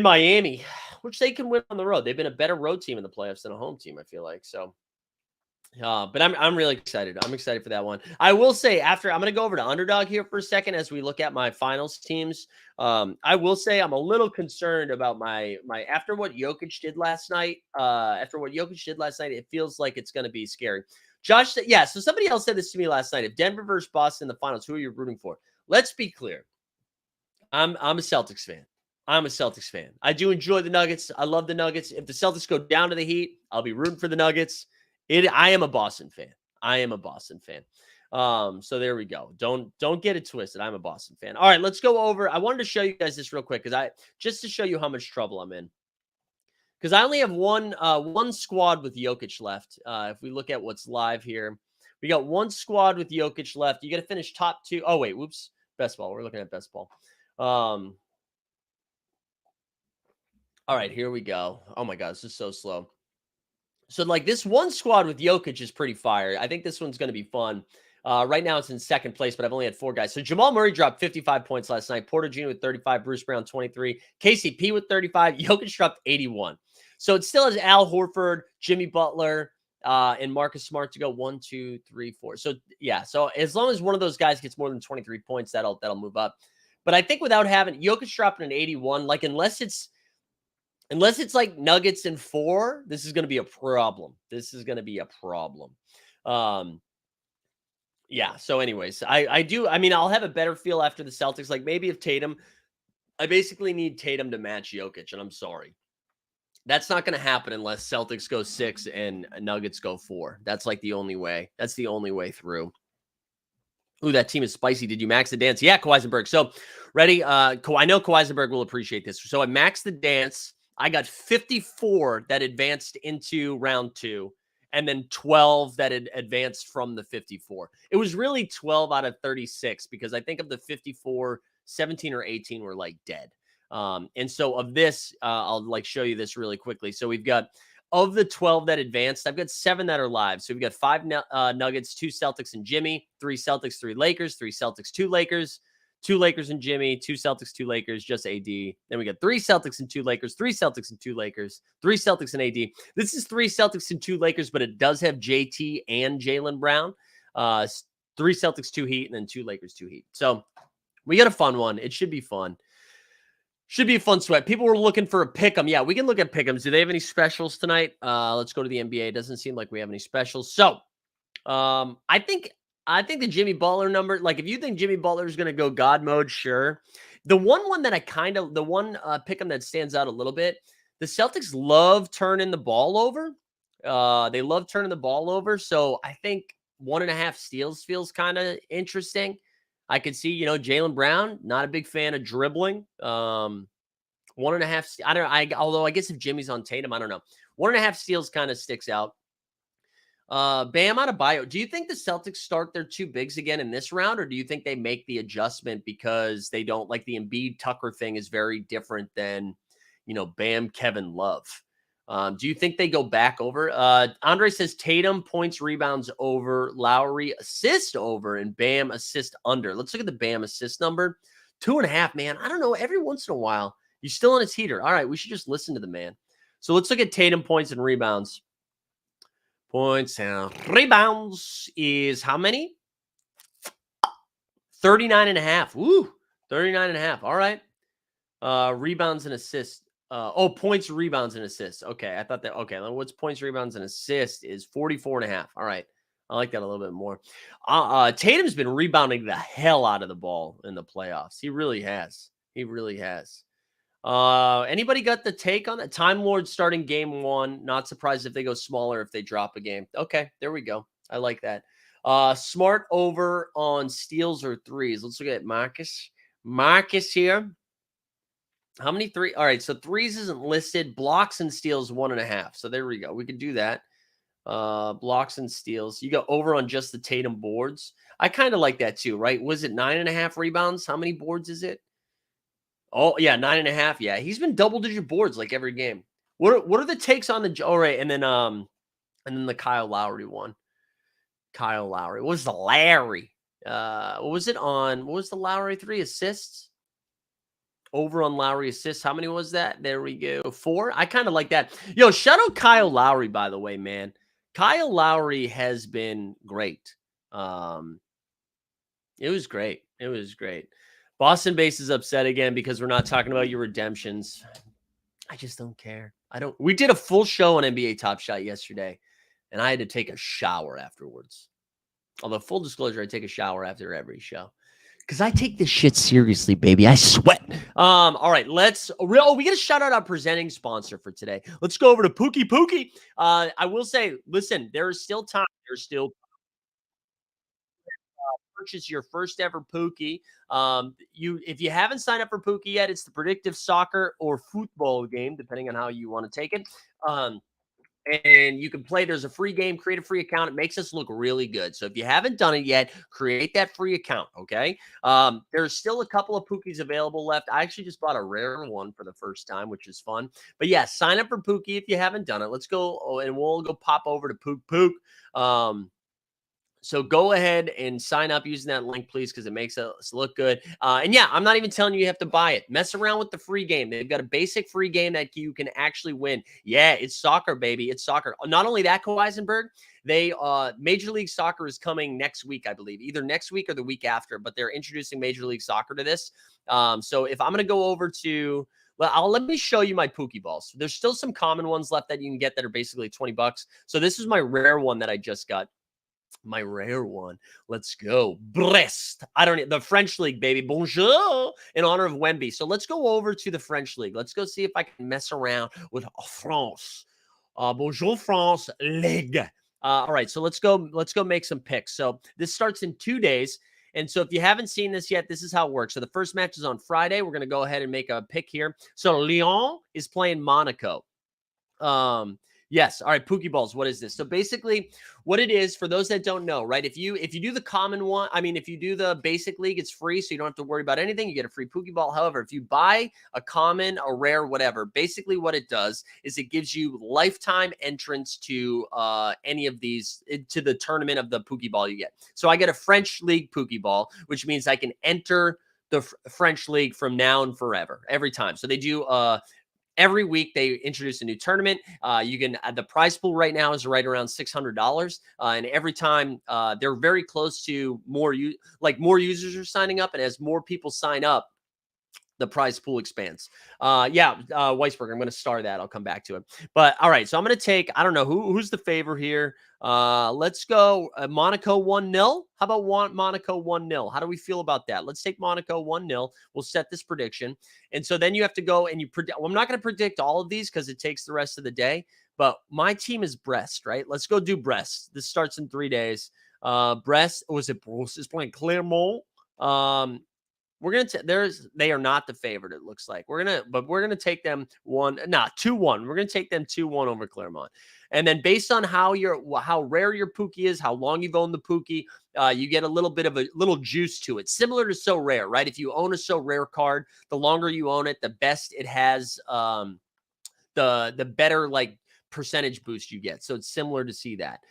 Miami, which they can win on the road. They've been a better road team in the playoffs than a home team, I feel like. So but I'm really excited. I'm excited for that one. I will say I'm going to go over to Underdog here for a second as we look at my finals teams. I will say I'm a little concerned about my after what Jokic did last night. It feels like it's going to be scary. Josh said, yeah. So somebody else said this to me last night. If Denver versus Boston in the finals, who are you rooting for? Let's be clear. I'm a Celtics fan. I do enjoy the Nuggets. I love the Nuggets. If the Celtics go down to the Heat, I'll be rooting for the Nuggets. I am a Boston fan. So there we go. Don't get it twisted. I'm a Boston fan. All right, let's go over. I wanted to show you guys this real quick just to show you how much trouble I'm in. Because I only have one squad with Jokic left. If we look at what's live here, we got one squad with Jokic left. You got to finish top 2. Oh wait, whoops. Best ball. We're looking at best ball. All right, here we go. Oh my God, this is so slow. So, like, this one squad with Jokic is pretty fire. I think this one's going to be fun. Right now, it's in second place, but I've only had 4 guys. So, Jamal Murray dropped 55 points last night. Porter Jr. with 35. Bruce Brown, 23. KCP with 35. Jokic dropped 81. So, it still has Al Horford, Jimmy Butler, and Marcus Smart to go 1, 2, 3, 4. So, yeah. So, as long as one of those guys gets more than 23 points, that'll move up. But I think without having Jokic dropping an 81, like, unless it's like Nuggets in 4, this is going to be a problem. This is going to be a problem. Yeah. So anyways, I mean, I'll have a better feel after the Celtics. Like maybe if Tatum, I basically need Tatum to match Jokic, and I'm sorry. That's not going to happen unless Celtics go 6 and Nuggets go 4. That's like the only way. That's the only way through. Ooh, that team is spicy. Did you max the dance? Yeah, Kawhi. So ready? I know Kawhi will appreciate this. So I maxed the dance. I got 54 that advanced into round 2, and then 12 that had advanced from the 54. It was really 12 out of 36 because I think of the 54, 17 or 18 were like dead. And so of this, I'll like show you this really quickly. So we've got of the 12 that advanced, I've got 7 that are live. So we've got 5 Nuggets, 2 Celtics and Jimmy, 3 Celtics, 3 Lakers, 3 Celtics, 2 Lakers. 2 Lakers and Jimmy, 2 Celtics, 2 Lakers, just AD. Then we got 3 Celtics and 2 Lakers, 3 Celtics and 2 Lakers, 3 Celtics and AD. This is 3 Celtics and 2 Lakers, but it does have JT and Jaylen Brown. 3 Celtics, 2 Heat, and then 2 Lakers, 2 Heat. So we got a fun one. It should be fun. Should be a fun sweat. People were looking for a pick 'em. Yeah, we can look at pick 'ems. Do they have any specials tonight? Let's go to the NBA. It doesn't seem like we have any specials. So I think the Jimmy Butler number, like if you think Jimmy Butler is going to go God mode, sure. The one that I kind of, the one pick 'em that stands out a little bit, the Celtics love turning the ball over. They love turning the ball over. So I think 1.5 steals feels kind of interesting. I could see, Jaylen Brown, not a big fan of dribbling. 1.5, although I guess if Jimmy's on Tatum, I don't know. 1.5 steals kind of sticks out. Bam Adebayo. Do you think the Celtics start their 2 bigs again in this round, or do you think they make the adjustment because they don't like the Embiid Tucker thing is very different than, Bam Kevin Love? Do you think they go back over? Andre says Tatum points, rebounds over, Lowry assist over, and Bam assist under. Let's look at the Bam assist number. 2.5, man. I don't know. Every once in a while, you're still on his heater. All right, we should just listen to the man. So let's look at Tatum points and rebounds. Points and rebounds is how many? 39.5. Woo, 39.5. All right. Rebounds and assists. Points, rebounds, and assists. Okay, I thought that. Okay, what's points, rebounds, and assists is 44.5. All right, I like that a little bit more. Tatum's been rebounding the hell out of the ball in the playoffs. He really has. He really has. Anybody got the take on that? Time Lord starting game 1. Not surprised if they go smaller if they drop a game. Okay, there we go. I like that. Smart over on steals or threes. Let's look at Marcus. Marcus here. How many 3? All right, so threes isn't listed. Blocks and steals 1.5. So there we go. We could do that. Blocks and steals. You go over on just the Tatum boards. I kind of like that too, right? Was it 9.5 rebounds? How many boards is it? Oh, yeah, 9.5. Yeah, he's been double-digit boards like every game. What are the takes on the? All right, and then the Kyle Lowry one. Kyle Lowry. What was the Larry? What was it on? What was the Lowry 3 assists? Over on Lowry assists. How many was that? There we go. 4. I kind of like that. Yo, shout out Kyle Lowry, by the way, man. Kyle Lowry has been great. It was great. It was great. Boston base is upset again because we're not talking about your redemptions. I just don't care. We did a full show on NBA Top Shot yesterday, and I had to take a shower afterwards. Although, full disclosure, I take a shower after every show. Because I take this shit seriously, baby. I sweat. All right, we got to shout out our presenting sponsor for today. Let's go over to Pookie Pookie. I will say, listen, there is still time. There's still purchase your first ever Pookie. If you haven't signed up for Pookie yet, it's the predictive soccer or football game, depending on how you want to take it. and you can play. There's a free game, create a free account. It makes us look really good. So if you haven't done it yet, create that free account. Okay. There's still a couple of Pookies available left. I actually just bought a rare one for the first time, which is fun. But yeah, sign up for Pookie if you haven't done it. Let's go and we'll go pop over to Pook Pook. So go ahead and sign up using that link, please, because it makes us look good. And yeah, I'm not even telling you have to buy it. Mess around with the free game. They've got a basic free game that you can actually win. Yeah, it's soccer, baby. It's soccer. Not only that, Weisenberg, they Major League Soccer is coming next week, I believe, either next week or the week after. But they're introducing Major League Soccer to this. So if I'm going to go over to let me show you my Pookie balls. There's still some common ones left that you can get that are basically $20. So this is my rare one that I just got. My rare one. Let's go. Brest. I don't know. The French League, baby. Bonjour. In honor of Wemby. So let's go over to the French League. Let's go see if I can mess around with France. Bonjour, France League. All right. So let's go make some picks. So this starts in 2 days. And so if you haven't seen this yet, this is how it works. So the first match is on Friday. We're going to go ahead and make a pick here. So Lyon is playing Monaco. Yes. All right. Pookie balls. What is this? So basically what it is for those that don't know, right? If you do the common one, if you do the basic league, it's free. So you don't have to worry about anything. You get a free Pookie ball. However, if you buy a common, a rare, whatever, basically what it does is it gives you lifetime entrance to any of these, to the tournament of the Pookie ball you get. So I get a French League Pookie ball, which means I can enter the French League from now and forever, every time. So they do, every week they introduce a new tournament. You can the prize pool right now is right around $600, and every time they're very close to more users are signing up, and as more people sign up, the prize pool expands. Weisberg, I'm going to star that. I'll come back to it. But all right, so I'm going to take, I don't know who's the favor here. Let's go Monaco 1-0. How about Monaco 1-0? How do we feel about that? Let's take Monaco 1-0. We'll set this prediction. And so then you have to go and you predict. Well, I'm not going to predict all of these because it takes the rest of the day. But my team is Brest, right? Let's go do Brest. This starts in 3 days. Brest, was it Bruce is playing Clermont? We're gonna they are not the favorite, it looks like. We're gonna take them 2-1. We're gonna take them 2-1 over Clermont. And then based on how rare your Pookie is, how long you've owned the Pookie, you get a little bit of a little juice to it. Similar to So Rare, right? If you own a So Rare card, the longer you own it, the best it has, the better like percentage boost you get. So it's similar to see that.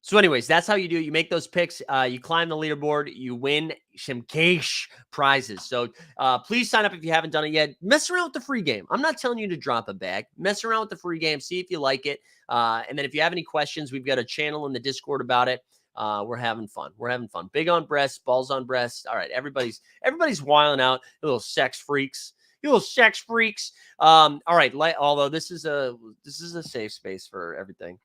So anyways, that's how you do it. You make those picks. You climb the leaderboard. You win some cash prizes. So please sign up if you haven't done it yet. Mess around with the free game. I'm not telling you to drop a bag. Mess around with the free game. See if you like it. And then if you have any questions, we've got a channel in the Discord about it. We're having fun. Big on breast, balls on breast. All right, everybody's wilding out. You little sex freaks. All right. Although this is a safe space for everything.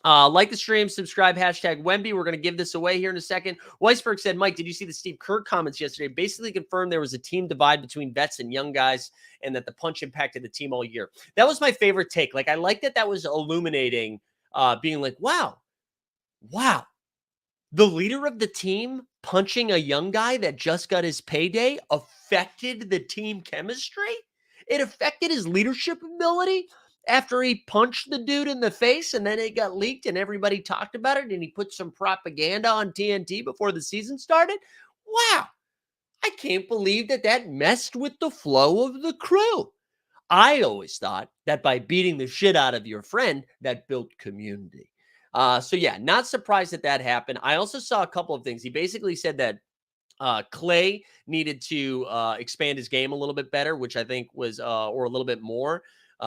Like the stream, subscribe, hashtag Wemby. We're going to give this away here in a second. Weisberg said, Mike, did you see the Steve Kerr comments yesterday? Basically confirmed there was a team divide between vets and young guys and that the punch impacted the team all year. That was my favorite take. Like, I like that was illuminating, being like, wow, the leader of the team punching a young guy that just got his payday affected the team chemistry? It affected his leadership ability? After he punched the dude in the face and then it got leaked and everybody talked about it and he put some propaganda on TNT before the season started? Wow. I can't believe that messed with the flow of the crew. I always thought that by beating the shit out of your friend, that built community. So yeah, not surprised that happened. I also saw a couple of things. He basically said that Clay needed to expand his game a little bit better, which I think was, or a little bit more.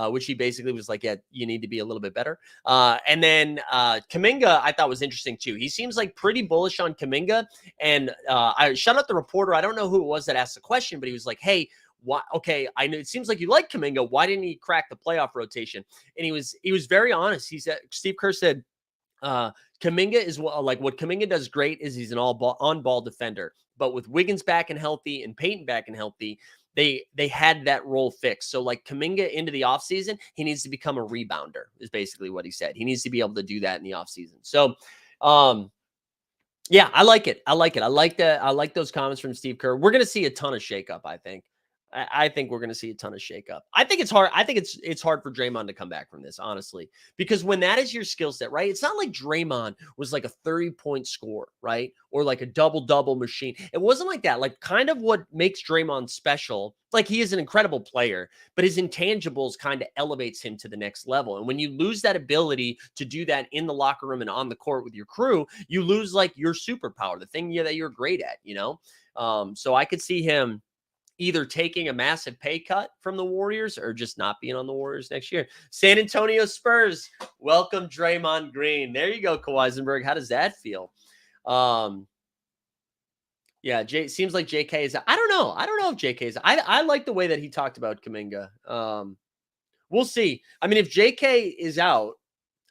Which he basically was like, yeah, you need to be a little bit better. And then Kuminga, I thought was interesting too. He seems like pretty bullish on Kuminga. And I shout out the reporter. I don't know who it was that asked the question, but he was like, hey, why? Okay, I know it seems like you like Kuminga. Why didn't he crack the playoff rotation? And he was very honest. He said, Steve Kerr said, Kuminga is what Kuminga does great is he's an on-ball defender. But with Wiggins back and healthy and Peyton back and healthy, they had that role fixed. So like Kuminga into the offseason, he needs to become a rebounder is basically what he said. He needs to be able to do that in the offseason. So yeah, I like it. I like those comments from Steve Kerr. We're going to see a ton of shakeup, I think. I think we're going to see a ton of shakeup. I think it's hard. I think it's hard for Draymond to come back from this, honestly, because when that is your skill set, right? It's not like Draymond was like a 30-point scorer, right? Or like a double-double machine. It wasn't like that. Like kind of what makes Draymond special, like he is an incredible player, but his intangibles kind of elevates him to the next level. And when you lose that ability to do that in the locker room and on the court with your crew, you lose like your superpower, the thing that you're great at, you know? So I could see him either taking a massive pay cut from the Warriors or just not being on the Warriors next year. San Antonio Spurs, welcome Draymond Green. There you go, Kawhisenberg. How does that feel? Yeah, seems like JK is out. I don't know. I don't know if JK is. I like the way that he talked about Kuminga. We'll see. I mean, if JK is out,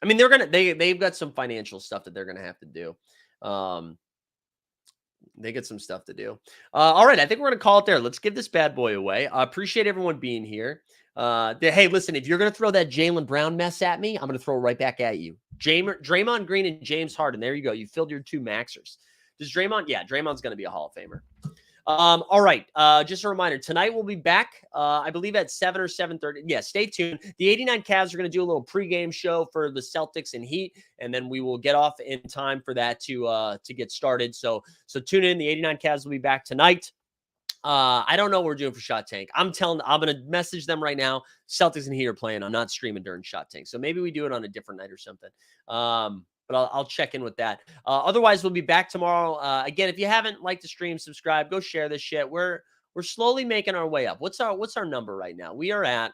I mean, they've got some financial stuff that they're gonna have to do. They get some stuff to do. All right, I think we're going to call it there. Let's give this bad boy away. I appreciate everyone being here. Hey, listen, if you're going to throw that Jaylen Brown mess at me, I'm going to throw it right back at you. Draymond Green and James Harden. There you go. You filled your two maxers. Does Draymond? Yeah, Draymond's going to be a Hall of Famer. All right. Just a reminder, tonight we'll be back, I believe at 7 or 7:30. Yeah, stay tuned. The 89 Cavs are going to do a little pregame show for the Celtics and Heat, and then we will get off in time for that to get started. So tune in. The 89 Cavs will be back tonight. I don't know what we're doing for Shot Tank. I'm going to message them right now. Celtics and Heat are playing. I'm not streaming during Shot Tank. So maybe we do it on a different night or something. But I'll check in with that. Otherwise, we'll be back tomorrow. Again, if you haven't liked the stream, subscribe, go share this shit. We're slowly making our way up. What's our number right now? We are at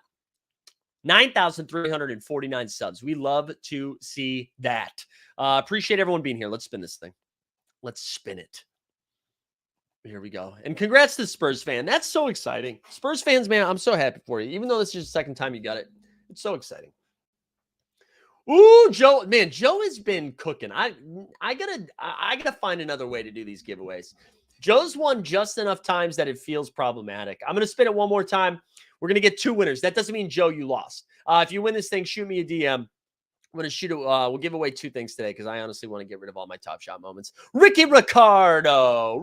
9,349 subs. We love to see that. Appreciate everyone being here. Let's spin this thing. Let's spin it. Here we go. And congrats to the Spurs fan. That's so exciting. Spurs fans, man, I'm so happy for you. Even though this is the second time you got it. It's so exciting. Ooh, Joe, man, Joe has been cooking. I gotta find another way to do these giveaways. Joe's won just enough times that it feels problematic. I'm gonna spin it one more time. We're gonna get 2 winners. That doesn't mean, Joe, you lost. If you win this thing, shoot me a DM. I'm going to shoot it. We'll give away 2 things today because I honestly want to get rid of all my Top Shot moments. Ricky Ricardo.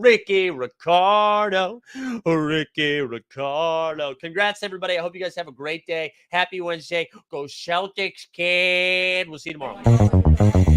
Congrats, everybody. I hope you guys have a great day. Happy Wednesday. Go Celtics, kid. We'll see you tomorrow.